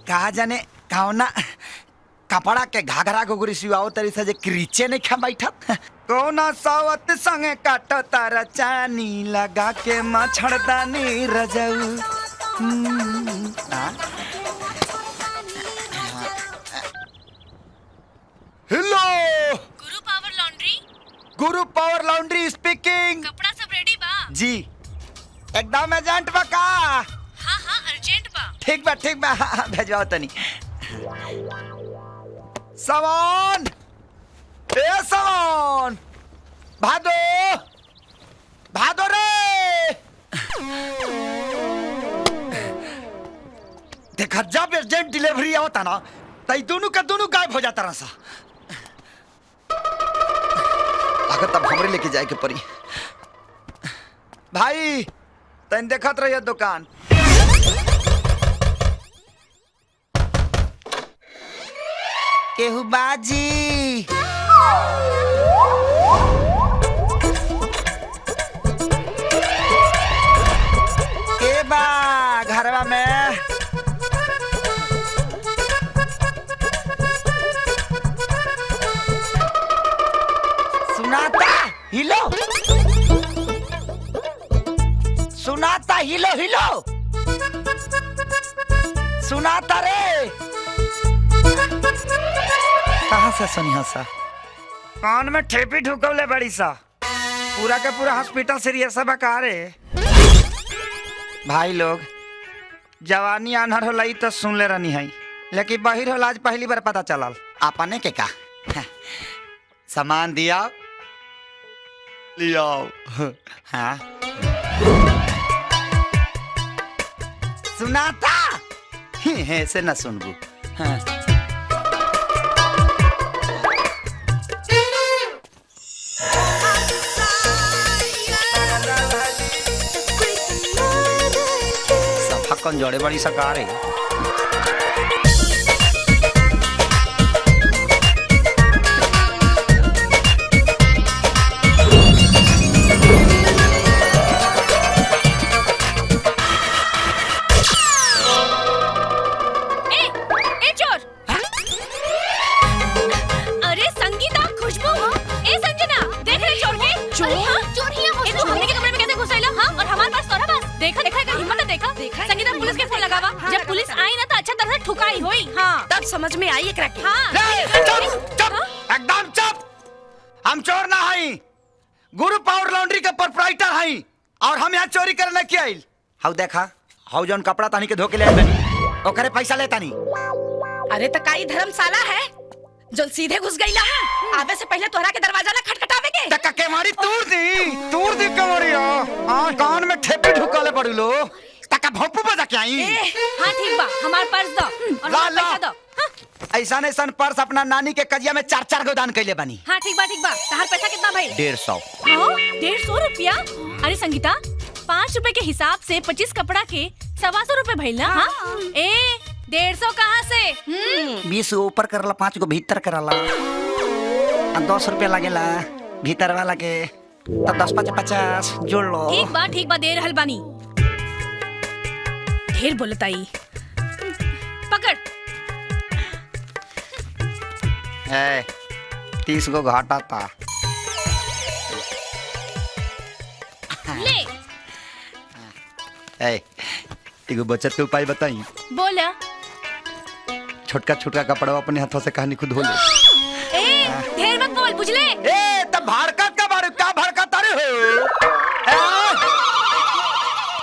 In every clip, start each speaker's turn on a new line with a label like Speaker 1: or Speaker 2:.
Speaker 1: कहा जाने कौना कपड़ा के घाघरा गुगरी सिवाओ तरी से जे क्रीचे नहीं खा बैठत कोना सावत संगे काटो तारा चानी लगा के मछड़दानी रजऊ। हेलो
Speaker 2: गुरु पावर लॉन्ड्री।
Speaker 1: गुरु पावर लॉन्ड्री स्पीकिंग।
Speaker 2: कपड़ा सब रेडी बा?
Speaker 1: जी एकदम एजेंट बा का?
Speaker 2: हाँ हाँ अर्जेंट बा।
Speaker 1: ठीक बा भेजवाओ तनी सामान। ए सामान भादो भादो रे देखा जब एजेंट डिलीवरी आवता ना तई दोनों का दोनों गायब हो जाता रहा। अगर तब हमरे लेके जाए के पड़ी। भाई तन देखत रहिए दुकान। केहू बाजी के बा घरवा में? सुनाता हिलो सुनाता हिलो हिलो सुनाता रे। कहाँ से सुनिया सा? कान में ठेपी ढुकवले बड़ी सा। पूरा का पूरा हॉस्पिटल सीरियस है बका रे। भाई लोग जवानी आनहर होला तो सुन ले रहनी है, लेकिन बहिर होला आज पहली बार पता चलल। आपने के का सामान दिया लिया। हाँ सुनाता ऐसे न सुनबू। हाँ सफा कौन जोड़े बड़ी सकार है।
Speaker 2: जब पुलिस आई ना तो अच्छा तरह से ठुकाई हुई। हाँ तब समझ में आई एकरा के। हाँ
Speaker 1: चुप एकदम चुप। हम चोर ना हई, गुरु पावर लॉन्ड्री के प्रोप्राइटर हई और हम यहाँ चोरी करने के आइल। हाउ देखा हाउ जौन कपड़ा तानी के धोके ले आइल बानी ओकरे पैसा लेता नहीं।
Speaker 2: अरे त काई धर्मशाला है जो सीधे घुस गईला है। आवे से पहले तोहरा के दरवाजा ना खटखटावे के।
Speaker 1: तक के मारी तूर दी कमरिया। हां कान में ठेपी ढुकाले पड़ी लो तक भोपू बजा के आई।
Speaker 2: हां ठीक बा हमार पर्स दो और हमार पैसा दो।
Speaker 1: ऐसा पर्स अपना नानी के कजिया में 4-4 गो दान कइले बानी।
Speaker 2: हां ठीक बा तहार पैसा कितना भाई?
Speaker 1: 150।
Speaker 2: हां 150 रुपया? अरे संगीता 5 रुपए के हिसाब से 25 कपड़ा के 125 रुपए भइल ना। हां ए 150 कहाँ से?
Speaker 1: 20 ऊपर करला 5 गो भीतर करला 10 रुपया लागेला भीतर वाला के तो 10-5 50 जोड़ लो।
Speaker 2: ठीक बा दे रहल बानी। ढेर बोलताई पकड़।
Speaker 1: 30 गो घाटा था।
Speaker 2: ले
Speaker 1: एगो बचत के उपाय बताई।
Speaker 2: बोला।
Speaker 1: छोटका कपड़ा अपने हाथों से कहानी खुद धो ले।
Speaker 2: ढेर मत बोल बुझले।
Speaker 1: तब भड़कत का बारे का भड़कत अरे हो।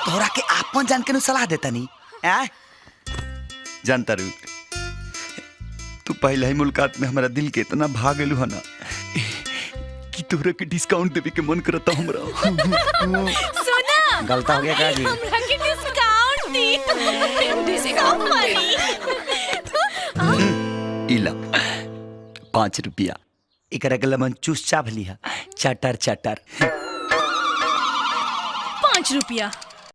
Speaker 1: तोरा के आपन जान के नु सलाह देता नी। जानता रू तू पहले ही मुलाकात में हमारा दिल के इतना भाग गेलू है ना कि तोरा के डिस्काउंट देवे के मन करता हमरा।
Speaker 2: सुना
Speaker 1: गलता हो गया का जी?
Speaker 2: हमरा के डिस्काउंट दी। डिस्काउंट मारी।
Speaker 1: इला 5 रुपया एकरा के लमन चूस चाभ लिया चटर
Speaker 2: 5 रुपया